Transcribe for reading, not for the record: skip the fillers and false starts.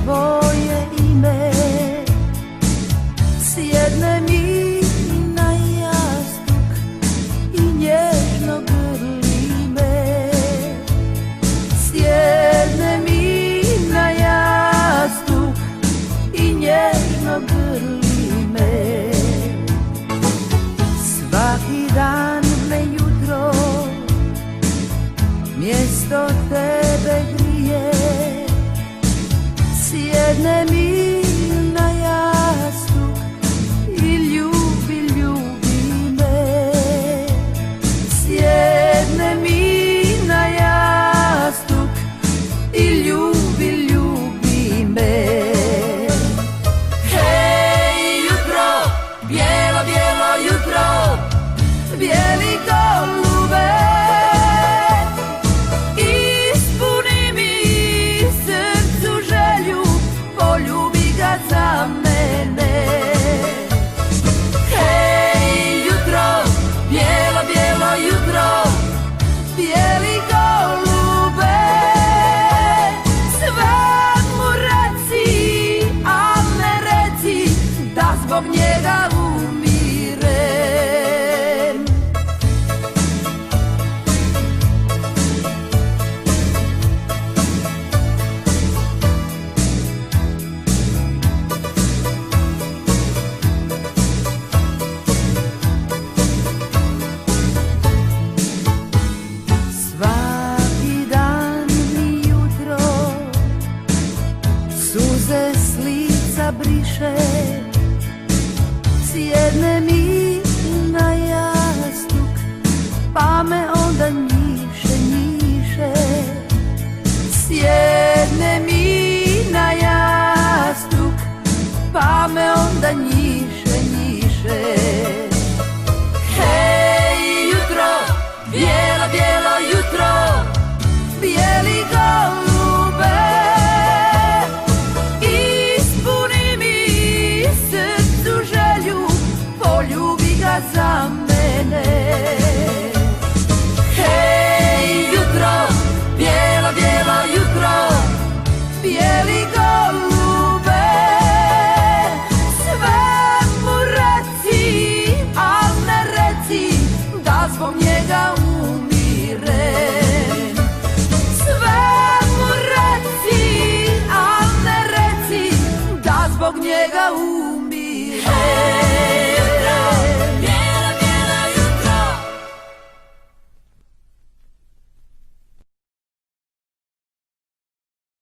tvoje ime. Sjedne mi na jastuk i nježno grli me. Sjedne mi na jastuk i nježno grli me. Svaki dan me jutro mjesto tebe grije. Sjedne mi na jastuk i ljubi me. Sjedne mi na jastuk i ljubi me. Hej jutro, bijelo, bijelo jutro, bijeli golube, ispuni mi srcu želju, poljubi ga za mene. Hej jutro, bijelo, bijelo jutro, bijeli golube, sve mu reci, al ne reci da zbog njega umirem. Svaki dan mi jutro suze s lica briše. Sjedne mi na jastuk pa me onda njiše, njiše. Sjedne mi na jastuk pa me onda njiše, njiše. Hej jutro, bijelo, bijelo jutro, bijeli golube, ispuni mi srcu želju, poljubi ga za mene. Hej jutro, bijelo, bijelo jutro, bijeli golube, sve mu reci, al ne reci da zbog njega umirem. Sve mu reci, al ne reci da zbog njega umirem.